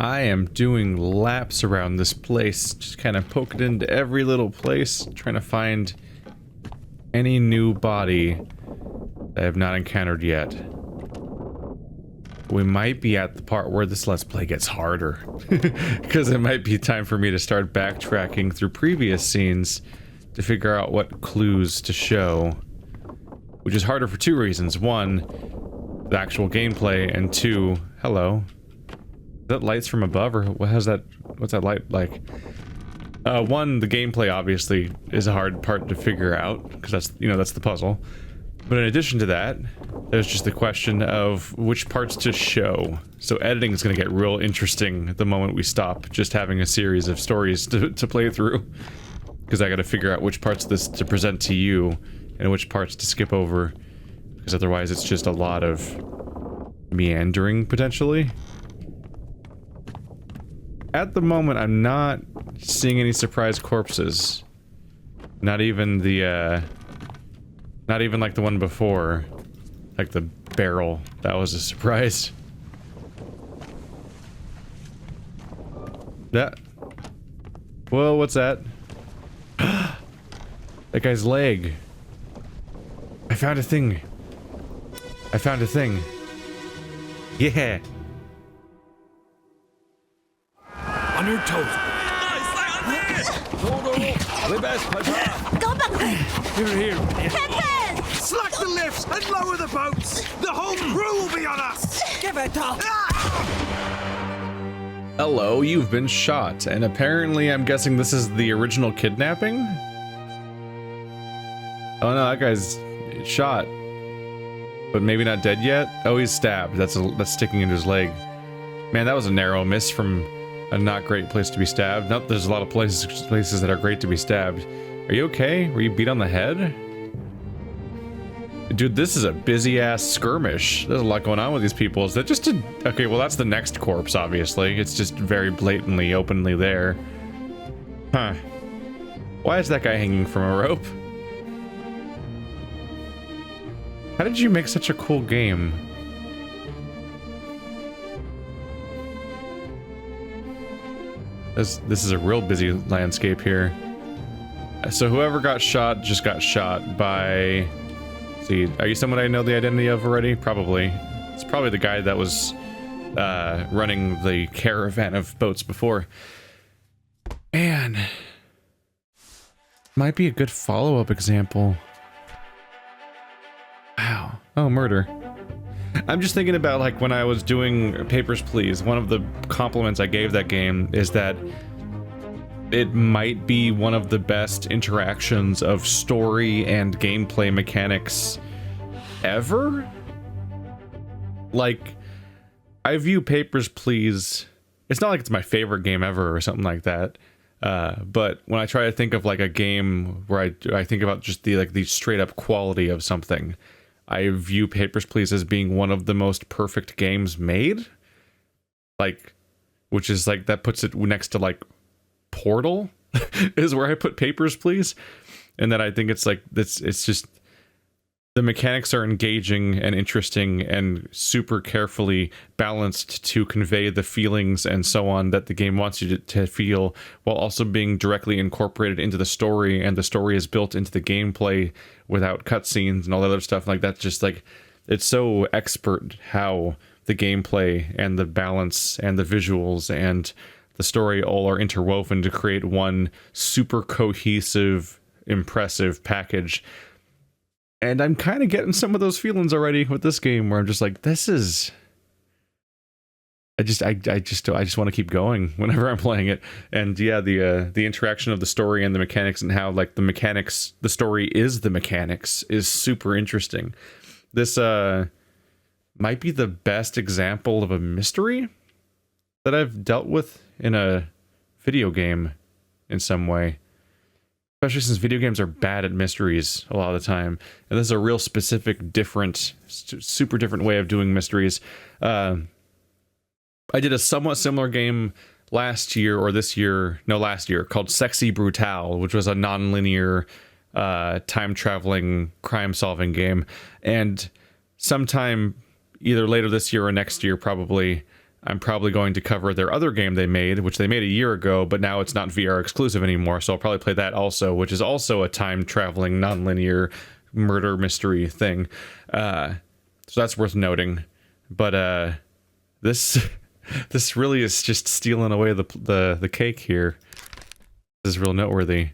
I am doing laps around this place, just kind of poking into every little place, trying to find any new body that I have not encountered yet. We might be at the part where this Let's Play gets harder, because it might be time for me to start backtracking through previous scenes to figure out what clues to show, which is harder for two reasons. One, the actual gameplay, and two, hello. Is that lights from above, or what's that light like? One, the gameplay obviously is a hard part to figure out, because that's the puzzle. But in addition to that, there's just the question of which parts to show. So editing is going to get real interesting the moment we stop just having a series of stories to play through. Because I got to figure out which parts of this to present to you, and which parts to skip over. Because otherwise it's just a lot of meandering, potentially. At the moment, I'm not seeing any surprise corpses. Not even the, not even like the one before. Like the barrel. That was a surprise. That... Whoa, what's that? That guy's leg. I found a thing. I found a thing. Yeah. On your toes. Go back! Here. Pepe! Slack the lifts and lower the boats! The whole crew will be on us! Give it up. Hello, you've been shot, and apparently I'm guessing this is the original Kidnapping? Oh no, that guy's shot. But maybe not dead yet? Oh, he's stabbed. That's sticking into his leg. Man, that was a narrow miss from a not great place to be stabbed. Nope, there's a lot of places that are great to be stabbed. Are you okay? Were you beat on the head? Dude, this is a busy-ass skirmish. There's a lot going on with these people. Is that just a... Okay, well that's the next corpse, obviously. It's just very blatantly, openly there. Huh. Why is that guy hanging from a rope? How did you make such a cool game? This is a real busy landscape here. So whoever got shot just got shot by... Let's see, are you someone I know the identity of already? Probably. It's probably the guy that was running the caravan of boats before. Man. Might be a good follow-up example. Wow. Oh, murder. I'm just thinking about, like, when I was doing Papers, Please, one of the compliments I gave that game is that it might be one of the best interactions of story and gameplay mechanics ever? Like, I view Papers, Please... It's not like it's my favorite game ever or something like that. But when I try to think of, like, a game where I think about just the straight-up quality of something... I view Papers, Please as being one of the most perfect games made. Like, which is like, that puts it next to like Portal is where I put Papers, Please. And then I think it's like, it's just, the mechanics are engaging and interesting and super carefully balanced to convey the feelings and so on that the game wants you to feel, while also being directly incorporated into the story, and the story is built into the gameplay without cutscenes and all that other stuff. Like, that's just like, it's so expert how the gameplay and the balance and the visuals and the story all are interwoven to create one super cohesive, impressive package. And I'm kind of getting some of those feelings already with this game, where I'm just like, this is... I just want to keep going whenever I'm playing it. And yeah, the interaction of the story and the mechanics, and how, like, the story is the mechanics, is super interesting. This might be the best example of a mystery that I've dealt with in a video game in some way. Especially since video games are bad at mysteries a lot of the time. And this is a real specific, different, super different way of doing mysteries. I did a somewhat similar game last year, called Sexy Brutale, which was a non-linear time-traveling, crime-solving game. And sometime, either later this year or next year probably, I'm probably going to cover their other game they made, which they made a year ago, but now it's not VR exclusive anymore, so I'll probably play that also, which is also a time-traveling, non-linear murder mystery thing. So that's worth noting. But this this really is just stealing away the cake here. This is real noteworthy.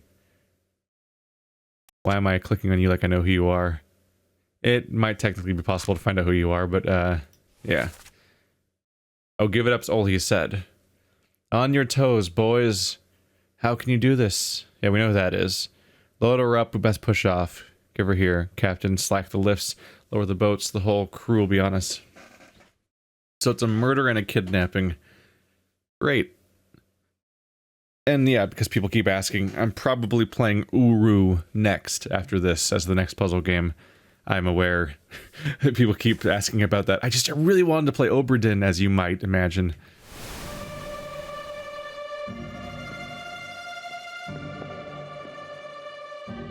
Why am I clicking on you like I know who you are? It might technically be possible to find out who you are, but yeah. Oh, give it up's all he said. On your toes, boys. How can you do this? Yeah, we know who that is. Load her up, we best push off. Give her here. Captain, slack the lifts, lower the boats, the whole crew will be on us. So it's a murder and a kidnapping. Great. And yeah, because people keep asking, I'm probably playing Uru next after this as the next puzzle game. I'm aware people keep asking about that. I really wanted to play Obra Dinn, as you might imagine.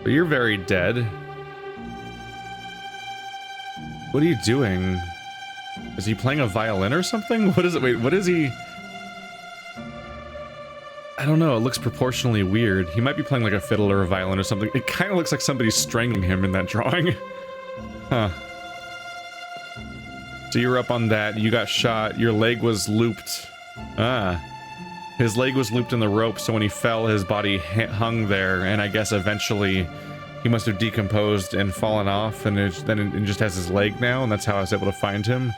But you're very dead. What are you doing? Is he playing a violin or something? What is it? Wait, what is he? I don't know, it looks proportionally weird. He might be playing like a fiddle or a violin or something. It kind of looks like somebody's strangling him in that drawing. Huh. So you're up on that, you got shot, your leg was looped. Ah. His leg was looped in the rope, so when he fell, his body hung there, and I guess eventually he must have decomposed and fallen off, and then it just has his leg now, and that's how I was able to find him.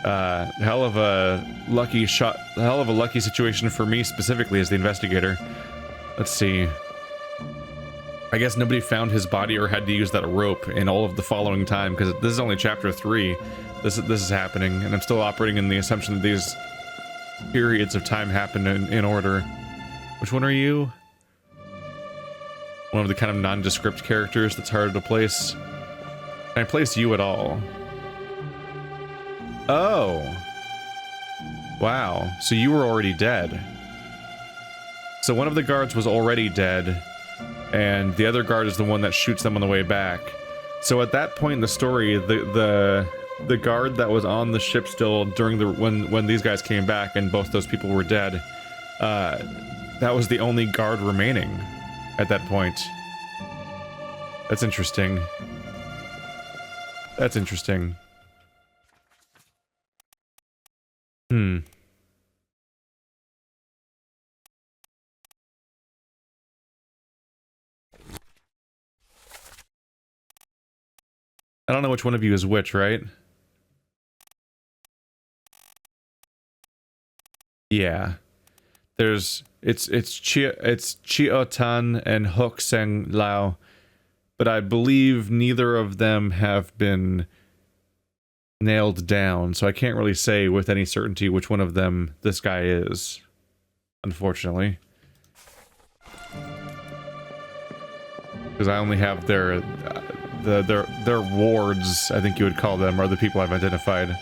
Hell of a lucky situation for me specifically as the investigator. Let's see. I guess nobody found his body or had to use that rope in all of the following time, because this is only chapter 3. This is happening, and I'm still operating in the assumption that these periods of time happen in order. Which one are you? One of the kind of nondescript characters that's harder to place. Can I place you at all? Oh. Wow. So you were already dead. So one of the guards was already dead, and the other guard is the one that shoots them on the way back. So at that point in the story, the guard that was on the ship still during when these guys came back and both those people were dead, that was the only guard remaining at that point. That's interesting. That's interesting. I don't know which one of you is which, right? Yeah. It's Chiotan and Hok Seng Lao, but I believe neither of them have been nailed down, so I can't really say with any certainty which one of them this guy is, unfortunately. Because I only have their wards, I think you would call them, are the people I've identified.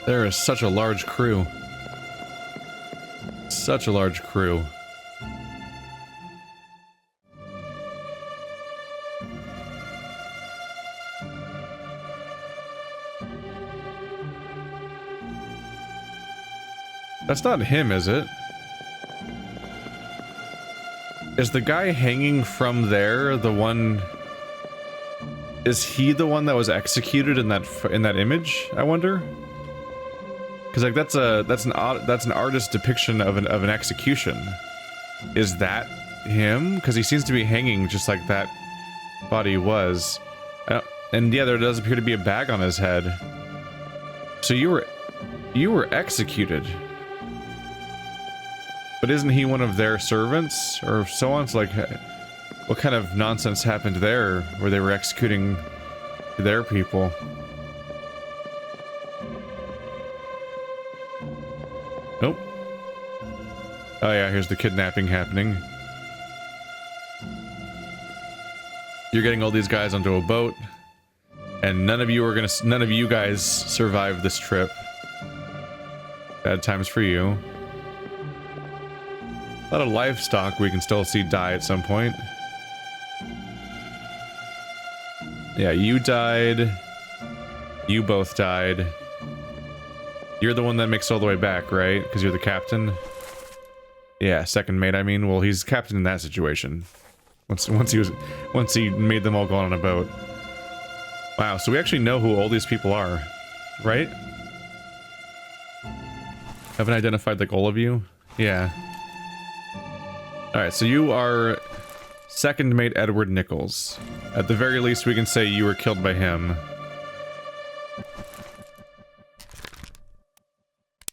There is such a large crew. Such a large crew. That's not him, is it? Is the guy hanging from there the one... Is he the one that was executed in that image, I wonder? Because like that's an artist's depiction of an execution. Is that him? Because he seems to be hanging just like that body was. And yeah, there does appear to be a bag on his head. So you were executed. But isn't he one of their servants or so on? So like, what kind of nonsense happened there where they were executing their people? Nope. Oh yeah, here's the kidnapping happening. You're getting all these guys onto a boat, and none of you guys survived this trip. Bad times for you. A lot of livestock we can still see die at some point. Yeah, you died. You both died. You're the one that makes it all the way back, right? Because you're the captain. Yeah, second mate, I mean. Well, he's captain in that situation. Once he made them all go on a boat. Wow, so we actually know who all these people are, right? Haven't identified like all of you? Yeah. Alright, so you are second mate Edward Nichols. At the very least, we can say you were killed by him.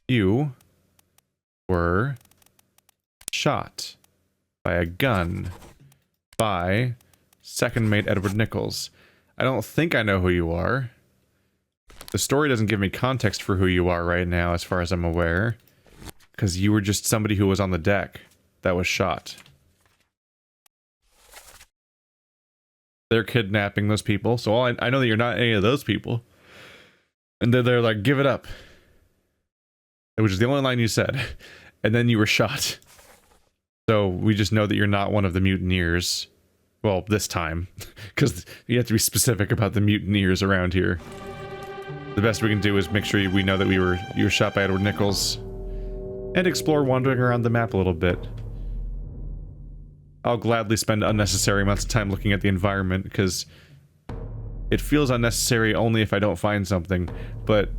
You were shot by a gun by second mate Edward Nichols. I don't think I know who you are. The story doesn't give me context for who you are right now, as far as I'm aware. Because you were just somebody who was on the deck that was shot. They're kidnapping those people, so I know that you're not any of those people. And then they're like, give it up. Which is the only line you said. And then you were shot. So we just know that you're not one of the mutineers. Well, this time. Because you have to be specific about the mutineers around here. The best we can do is make sure we know that you were shot by Edward Nichols. And explore wandering around the map a little bit. I'll gladly spend unnecessary amounts of time looking at the environment, because it feels unnecessary only if I don't find something. But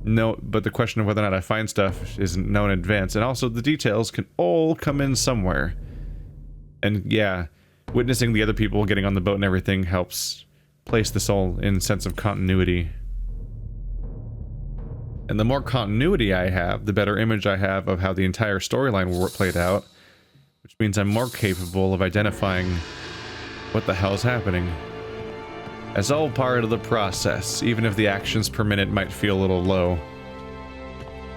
the question of whether or not I find stuff isn't known in advance. And also, the details can all come in somewhere. And yeah, witnessing the other people getting on the boat and everything helps place this all in sense of continuity. And the more continuity I have, the better image I have of how the entire storyline played out. Which means I'm more capable of identifying what the hell's happening. As all part of the process, even if the actions per minute might feel a little low.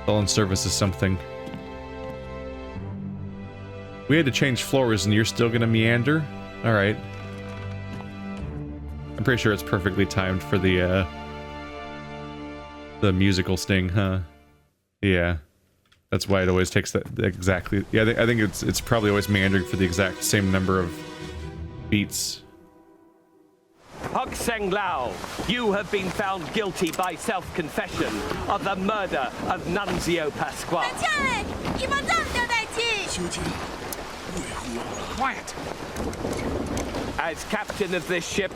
All in service of something. We had to change floors and you're still gonna meander? Alright. I'm pretty sure it's perfectly timed for the musical sting, huh? Yeah. That's why it always takes that exactly. Yeah, I think it's probably always meandering for the exact same number of beats. Hok Seng Lao, you have been found guilty by self-confession of the murder of Nunzio Pasquale. Quiet. As captain of this ship,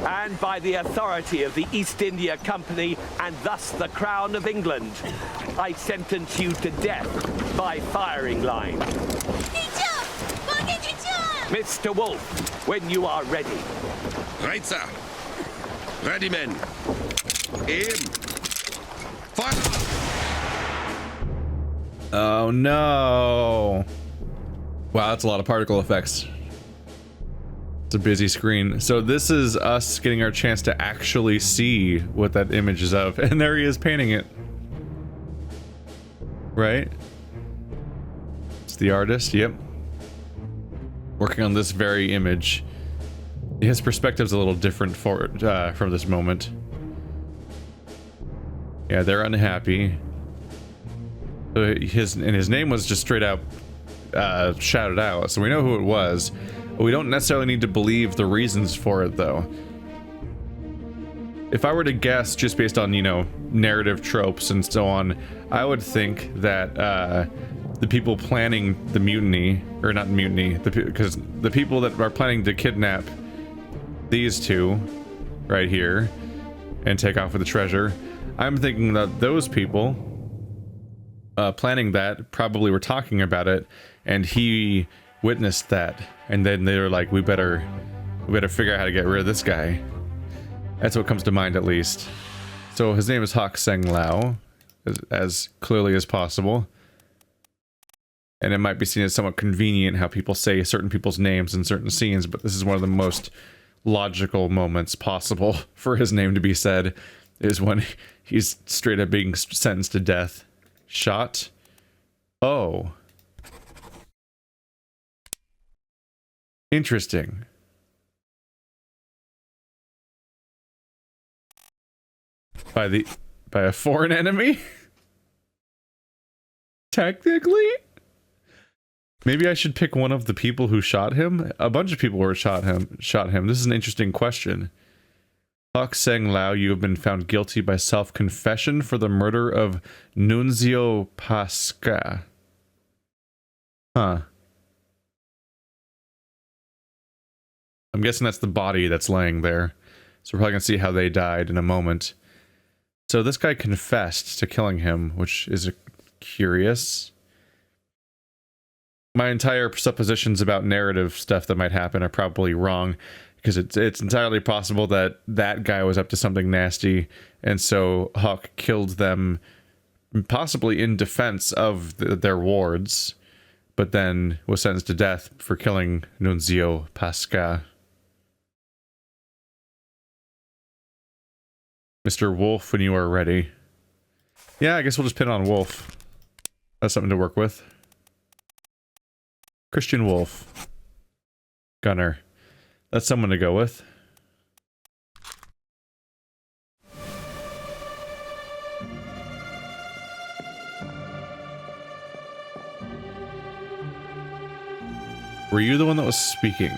and by the authority of the East India Company, and thus the Crown of England, I sentence you to death by firing line. Mr. Wolf, when you are ready. Right, sir. Ready, men. Aim. Fire. Oh no. Wow, that's a lot of particle effects. It's a busy screen. So this is us getting our chance to actually see what that image is of. And there he is painting it. Right? It's the artist, yep. Working on this very image. His perspective's a little different from this moment. Yeah, they're unhappy. So his name was just straight out shouted out, so we know who it was. But we don't necessarily need to believe the reasons for it, though. If I were to guess, just based on, you know, narrative tropes and so on, I would think that the people planning the mutiny, or not mutiny, because the people that are planning to kidnap these two right here and take off with the treasure, I'm thinking that those people planning that probably were talking about it, and he witnessed that, and then they were like, we better figure out how to get rid of this guy. That's what comes to mind, at least. So his name is Hok Seng Lao, as clearly as possible. And it might be seen as somewhat convenient how people say certain people's names in certain scenes, but this is one of the most logical moments possible for his name to be said, is when he's straight up being sentenced to death. Shot. Oh. Interesting. By a foreign enemy? Technically? Maybe I should pick one of the people who shot him. A bunch of people were shot him. This is an interesting question. Hawk Seng Lao, you have been found guilty by self-confession for the murder of Nunzio Pasca. Huh. I'm guessing that's the body that's laying there. So we're probably going to see how they died in a moment. So this guy confessed to killing him, which is curious. My entire suppositions about narrative stuff that might happen are probably wrong, because it's entirely possible that that guy was up to something nasty, and so Hawk killed them possibly in defense of their wards, but then was sentenced to death for killing Nunzio Pasca. Mr. Wolf, when you are ready. Yeah, I guess we'll just pin on Wolf. That's something to work with. Christian Wolf. Gunner. That's someone to go with. Were you the one that was speaking?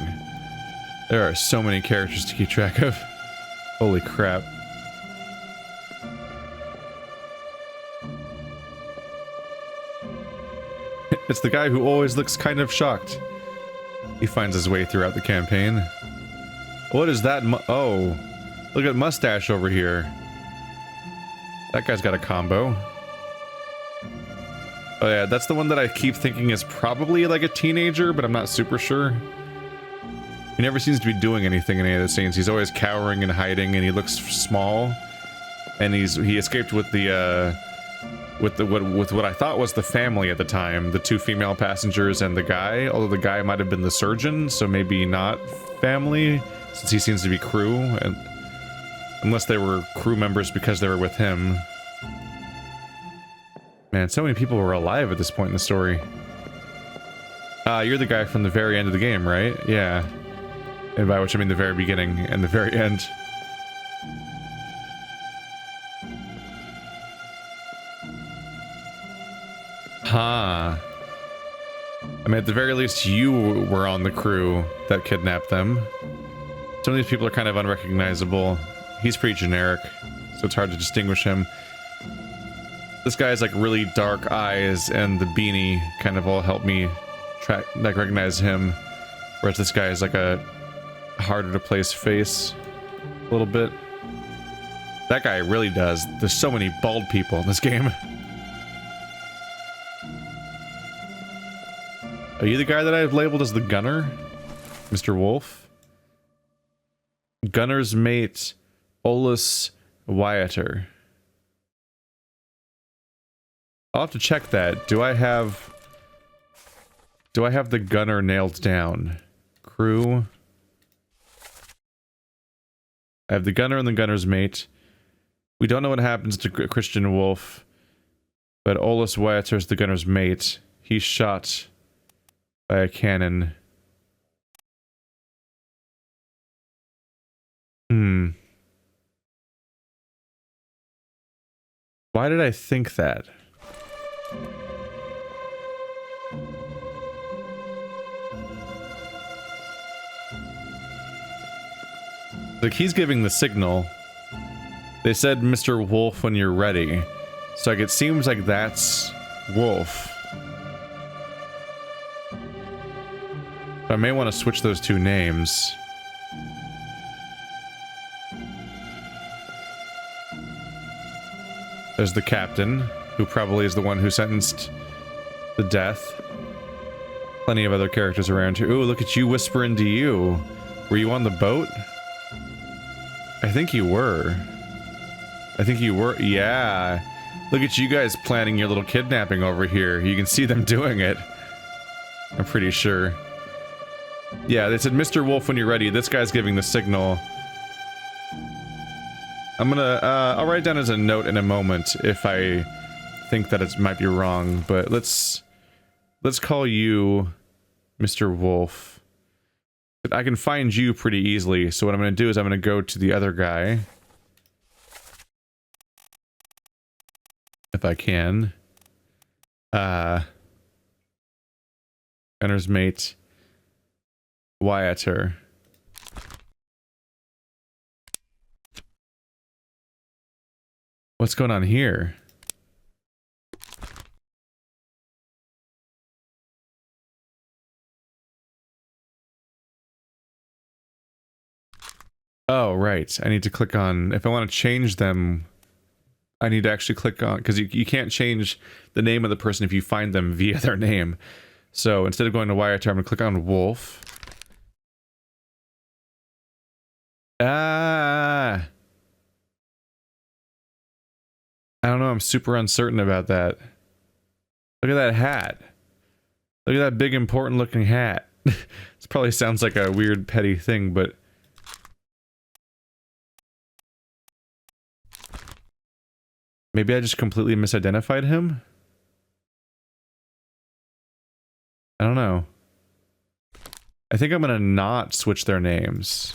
There are so many characters to keep track of. Holy crap. It's the guy who always looks kind of shocked. He finds his way throughout the campaign. What is that? Oh, look at Mustache over here. That guy's got a combo. Oh yeah, that's the one that I keep thinking is probably like a teenager, but I'm not super sure. He never seems to be doing anything in any of the scenes. He's always cowering and hiding, and he looks small. And he escaped with the with what I thought was the family at the time, the two female passengers and the guy, although the guy might have been the surgeon, so maybe not family, since he seems to be crew, and unless they were crew members because they were with him. Man, so many people were alive at this point in the story. You're the guy from the very end of the game, right? Yeah. And by which I mean the very beginning and the very end. Huh. I mean, at the very least, you were on the crew that kidnapped them. Some of these people are kind of unrecognizable. He's pretty generic, so it's hard to distinguish him. This guy has like really dark eyes, and the beanie kind of all help me recognize him. Whereas this guy is like a harder to place face a little bit. That guy really does. There's so many bald people in this game. Are you the guy that I've labeled as the gunner? Mr. Wolf? Gunner's mate, Olus Wyatter. I'll have to check that. Do I have the gunner nailed down? Crew. I have the gunner and the gunner's mate. We don't know what happens to Christian Wolf, but Olus Wyatter is the gunner's mate. He's shot by a cannon. Why did I think that? Like, he's giving the signal. They said, Mr. Wolf, when you're ready. So, like, it seems like that's Wolf. I may want to switch those two names. There's the captain, who probably is the one who sentenced the death. Plenty of other characters around here. Ooh, look at you whispering to you. Were you on the boat? I think you were. I think you were. Yeah. Look at you guys planning your little kidnapping over here. You can see them doing it. I'm pretty sure. Yeah, they said, Mr. Wolf, when you're ready. This guy's giving the signal. I'm gonna, I'll write it down as a note in a moment if I think that it might be wrong, but let's call you Mr. Wolf. But I can find you pretty easily, so what I'm gonna do is I'm gonna go to the other guy. If I can. Gunner's mate. Wyatter. What's going on here? Oh, right. I need to click on... If I want to change them, I need to actually click on... Because you can't change the name of the person if you find them via their name. So instead of going to Wyatter, I'm going to click on Wolf. Ah! I don't know, I'm super uncertain about that. Look at that hat. Look at that big important looking hat. This probably sounds like a weird petty thing, but... Maybe I just completely misidentified him? I don't know. I think I'm gonna not switch their names.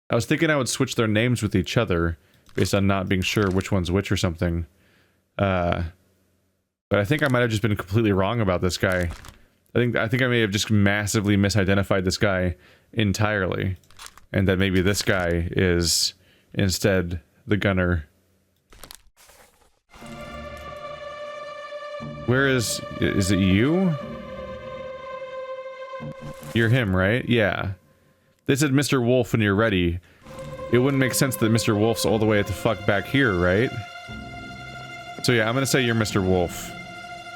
I was thinking I would switch their names with each other, based on not being sure which one's which or something. But I think I might have just been completely wrong about this guy. I think I may have just massively misidentified this guy entirely. And that maybe this guy is instead the gunner. Where is it you? You're him, right? Yeah. They said Mr. Wolf when you're ready. It wouldn't make sense that Mr. Wolf's all the way at the fuck back here, right? So yeah, I'm gonna say you're Mr. Wolf.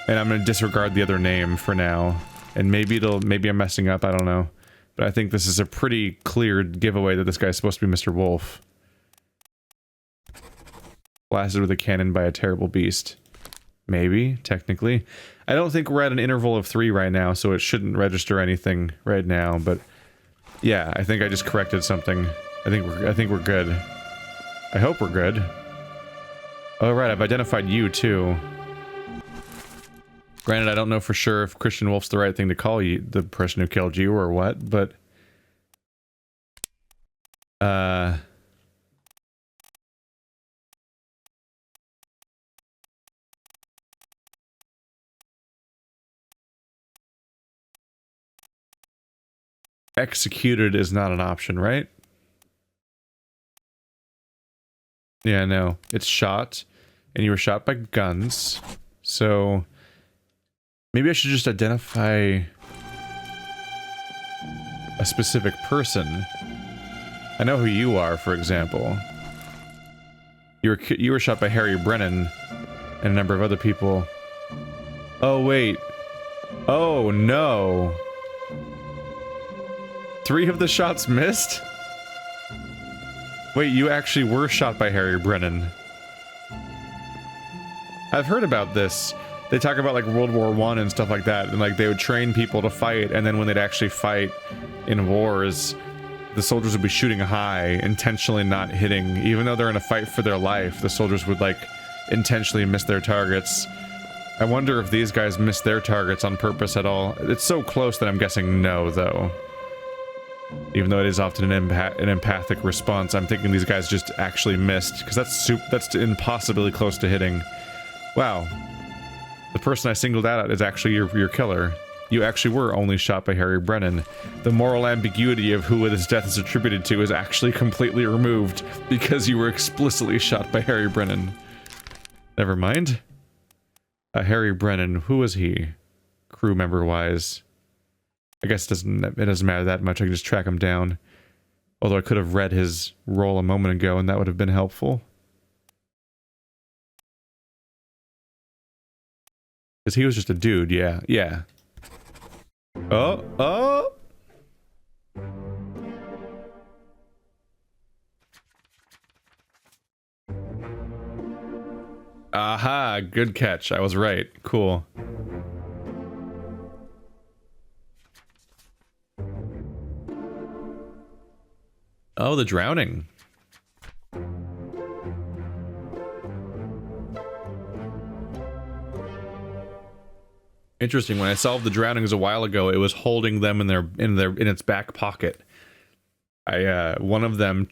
And I'm gonna disregard the other name for now. And maybe I'm messing up, I don't know. But I think this is a pretty clear giveaway that this guy's supposed to be Mr. Wolf. Blasted with a cannon by a terrible beast. Maybe, technically. I don't think we're at an interval of 3 right now, so it shouldn't register anything right now, but... Yeah, I think I just corrected something. I think we're good. I hope we're good. Oh right, I've identified you too. Granted, I don't know for sure if Christian Wolf's the right thing to call you, the person who killed you, or what, but... Executed is not an option, right? Yeah, no. It's shot, and you were shot by guns, so... Maybe I should just identify... a specific person. I know who you are, for example. You were shot by Harry Brennan, and a number of other people. Oh, wait. Oh, no. 3 of the shots missed? Wait, you actually were shot by Harry Brennan. I've heard about this. They talk about like World War I and stuff like that, and like they would train people to fight, and then when they'd actually fight in wars, the soldiers would be shooting high, intentionally not hitting. Even though they're in a fight for their life, the soldiers would like intentionally miss their targets. I wonder if these guys missed their targets on purpose at all. It's so close that I'm guessing no, though. Even though it is often an empathic response, I'm thinking these guys just actually missed, because that's impossibly close to hitting. Wow. The person I singled out is actually your killer. You actually were only shot by Harry Brennan. The moral ambiguity of who this death is attributed to is actually completely removed, because you were explicitly shot by Harry Brennan. Never mind. Harry Brennan, who was he? Crew member-wise. I guess it doesn't matter that much, I can just track him down. Although I could have read his role a moment ago, and that would have been helpful. Because he was just a dude, yeah. Yeah. Oh! Oh! Aha! Good catch. I was right. Cool. Oh, the drowning. Interesting. When I solved the drownings a while ago, it was holding them in its back pocket. One of them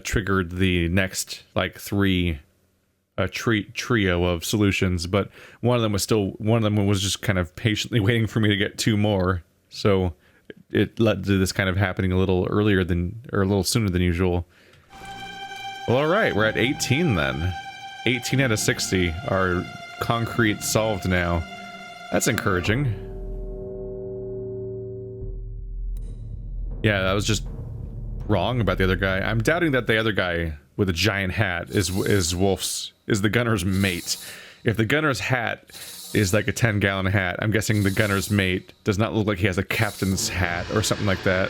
triggered the next like 3 a trio of solutions, but one of them was just kind of patiently waiting for me to get 2 more. So it led to this kind of happening a little earlier than, or a little sooner than usual. Well, all right, we're at 18 then. 18 out of 60 are concrete solved now. That's encouraging. Yeah, I was just wrong about the other guy. I'm doubting that the other guy with a giant hat is the gunner's mate. If the gunner's hat is like a 10-gallon hat, I'm guessing the gunner's mate does not look like he has a captain's hat or something like that.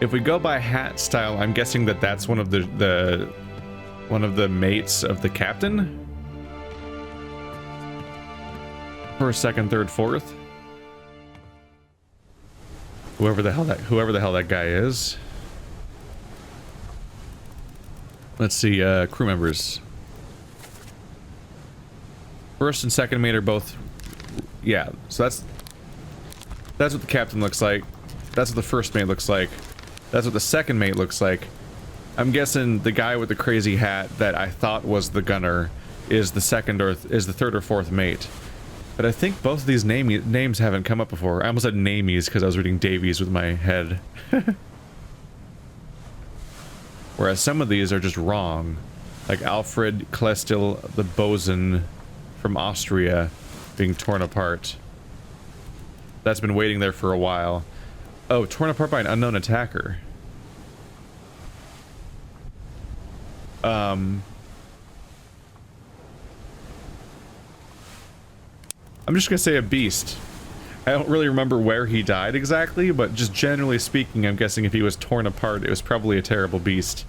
If we go by hat style, I'm guessing that that's one of the mates of the captain. First, second, third, fourth. Whoever the hell that guy is. Let's see, crew members. First and second mate are both, yeah, so that's what the captain looks like. That's what the first mate looks like. That's what the second mate looks like. I'm guessing the guy with the crazy hat that I thought was the gunner is the third or fourth mate. But I think both of these names haven't come up before. I almost said namies because I was reading Davies with my head. Whereas some of these are just wrong. Like Alfred Klestil, the bosun from Austria, being torn apart. That's been waiting there for a while. Oh, torn apart by an unknown attacker. I'm just gonna say a beast. I don't really remember where he died exactly, but just generally speaking, I'm guessing if he was torn apart, it was probably a terrible beast.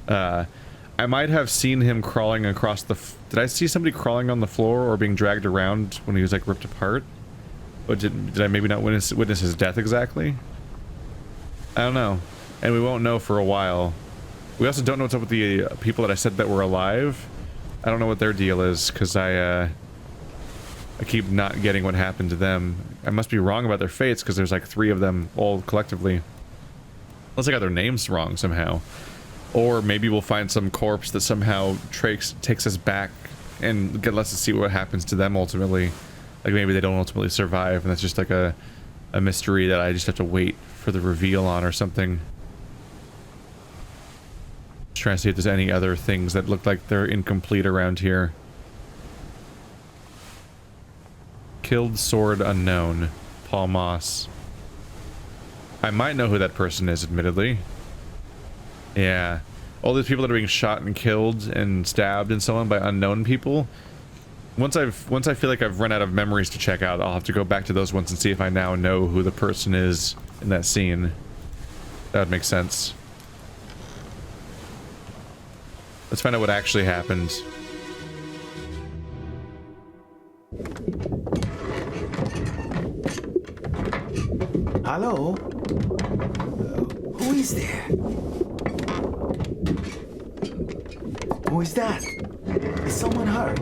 I might have seen him crawling across the... Did I see somebody crawling on the floor or being dragged around when he was like ripped apart? But did I maybe not witness his death exactly? I don't know. And we won't know for a while. We also don't know what's up with the people that I said that were alive. I don't know what their deal is, because I keep not getting what happened to them. I must be wrong about their fates, because there's like 3 of them all collectively. Unless I got their names wrong somehow. Or maybe we'll find some corpse that somehow takes us back and lets us see what happens to them ultimately. Like maybe they don't ultimately survive, and that's just like a mystery that I just have to wait for the reveal on or something. Just trying to see if there's any other things that look like they're incomplete around here. Killed sword unknown. Paul Moss. I might know who that person is, admittedly. Yeah. All these people that are being shot and killed and stabbed and so on by unknown people. Once I feel like I've run out of memories to check out, I'll have to go back to those ones and see if I now know who the person is in that scene. That would make sense. Let's find out what actually happened. Hello? Who is there? Who is that? Is someone hurt?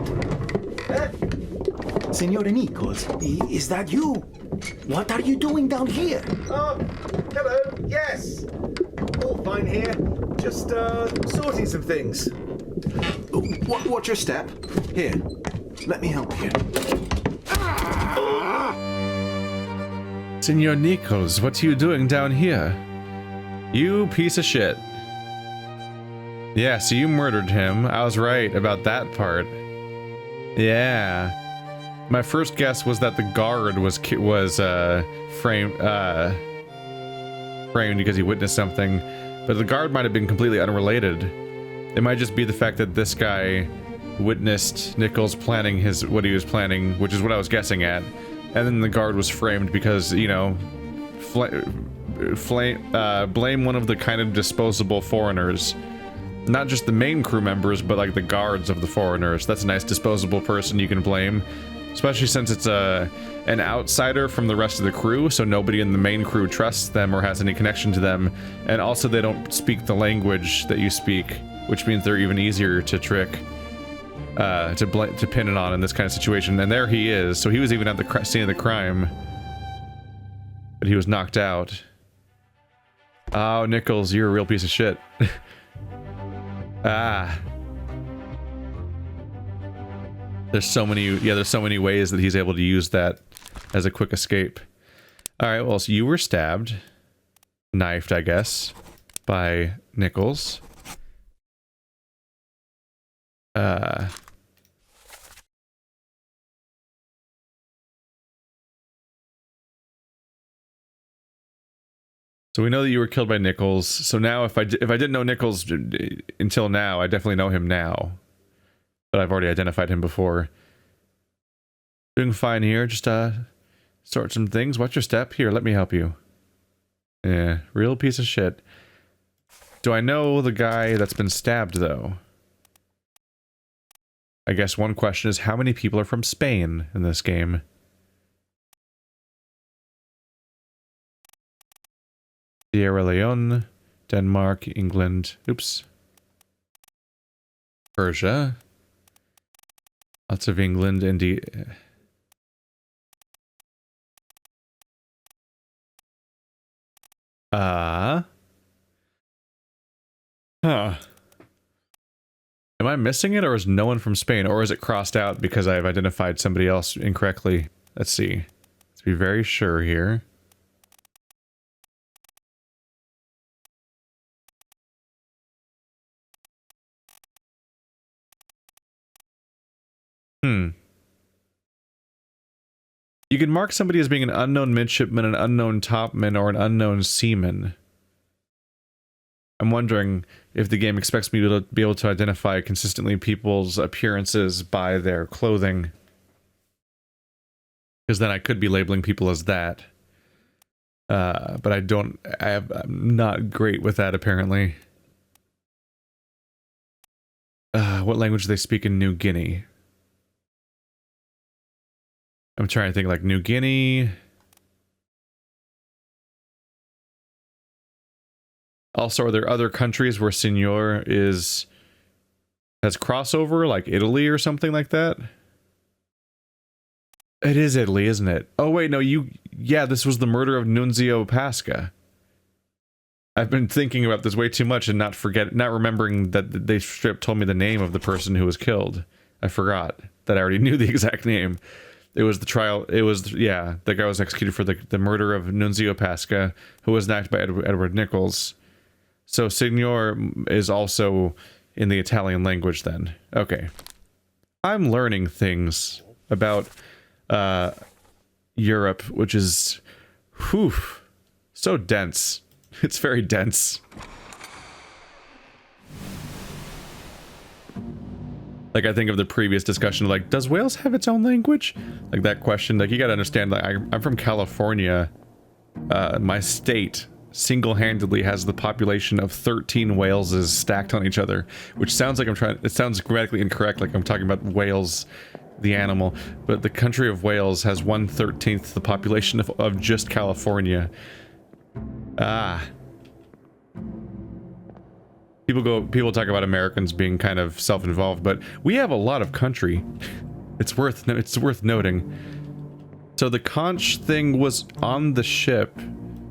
Signore Nichols, is that you? What are you doing down here? Oh, hello, yes. All fine here. Just, sorting some things. Watch your step. Here, let me help you. Signor Nichols, what are you doing down here? You piece of shit. Yeah, so you murdered him. I was right about that part. Yeah. My first guess was that the guard was framed because he witnessed something, but the guard might have been completely unrelated. It might just be the fact that this guy witnessed Nichols planning what he was planning, which is what I was guessing at, and then the guard was framed because, you know, blame one of the kind of disposable foreigners. Not just the main crew members, but like the guards of the foreigners. That's a nice disposable person you can blame. Especially since it's an outsider from the rest of the crew, so nobody in the main crew trusts them or has any connection to them. And also they don't speak the language that you speak, which means they're even easier to trick, to pin it on in this kind of situation. And there he is, so he was even at the scene of the crime. But he was knocked out. Oh, Nichols, you're a real piece of shit. Ah. There's so many ways that he's able to use that as a quick escape. All right, well, so you were stabbed, knifed, I guess, by Nichols. So we know that you were killed by Nichols. So now, if I didn't know Nichols until now, I definitely know him now. But I've already identified him before. Doing fine here. Just sort some things. Watch your step. Here, let me help you. Yeah, real piece of shit. Do I know the guy that's been stabbed though? I guess one question is how many people are from Spain in this game? Sierra Leone, Denmark, England, oops. Persia. Lots of England, indeed. Huh. Am I missing it, or is no one from Spain? Or is it crossed out because I've identified somebody else incorrectly? Let's see. Let's be very sure here. You can mark somebody as being an unknown midshipman, an unknown topman, or an unknown seaman. I'm wondering if the game expects me to be able to identify consistently people's appearances by their clothing. Because then I could be labeling people as that. But I'm not great with that, apparently. What language do they speak in New Guinea? I'm trying to think, like New Guinea. Also, are there other countries where Signor has crossover, like Italy or something like that? It is Italy, isn't it? Oh wait, no, yeah, this was the murder of Nunzio Pasca. I've been thinking about this way too much and not remembering that they told me the name of the person who was killed. I forgot that I already knew the exact name. It was the trial, yeah, the guy was executed for the murder of Nunzio Pasca, who was enacted by Edward Nichols. So Signor is also in the Italian language then. Okay. I'm learning things about Europe, which is, whew, so dense. It's very dense. Like, I think of the previous discussion, like, does Wales have its own language? Like, that question, like, you gotta understand, like, I'm from California. My state single-handedly has the population of 13 Waleses stacked on each other, which sounds like it sounds grammatically incorrect, like I'm talking about Wales, the animal, but the country of Wales has 1/13 the population of just California. People talk about Americans being kind of self-involved, but we have a lot of country. It's worth noting. So the conch thing was on the ship.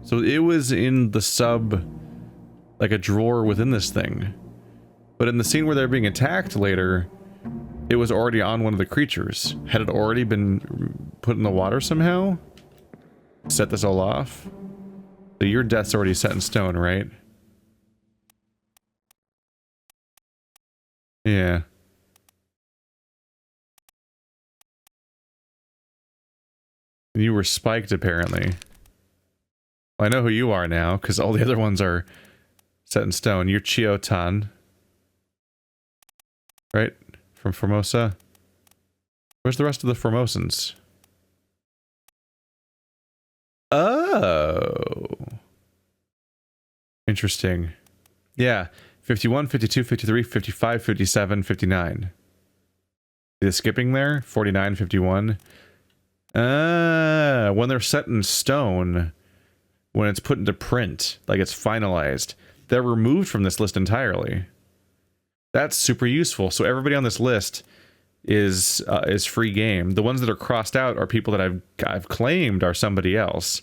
So it was in the sub, like a drawer within this thing. But in the scene where they're being attacked later, it was already on one of the creatures. Had it already been put in the water somehow? Set this all off? So your death's already set in stone, right? Yeah. You were spiked, apparently. Well, I know who you are now, because all the other ones are set in stone. You're Chiotan. Right? From Formosa. Where's the rest of the Formosans? Oh. Interesting. Yeah. 51, 52, 53, 55, 57, 59. The skipping there? 49, 51. When they're set in stone, when it's put into print, like it's finalized, they're removed from this list entirely. That's super useful. So everybody on this list is free game. The ones that are crossed out are people that I've claimed are somebody else.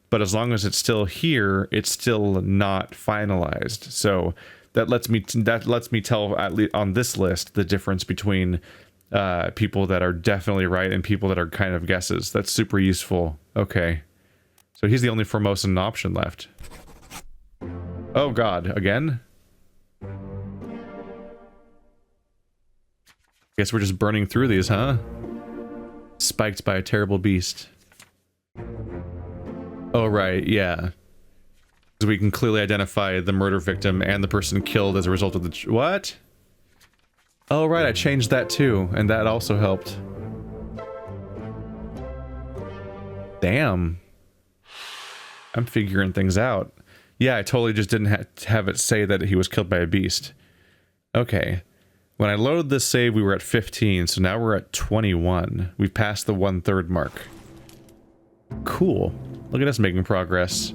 But as long as it's still here, it's still not finalized. So that lets me tell, at least on this list, the difference between people that are definitely right and people that are kind of guesses. That's super useful. Okay. So he's the only Formosan option left. Oh god, again? Guess we're just burning through these, huh? Spiked by a terrible beast. Oh right, yeah. So we can clearly identify the murder victim and the person killed as a result of the... What? Oh right, I changed that too, and that also helped. Damn. I'm figuring things out. Yeah, I totally just didn't have it say that he was killed by a beast. Okay. When I loaded this save, we were at 15, so now we're at 21. We've passed the 1/3 mark. Cool. Look at us making progress.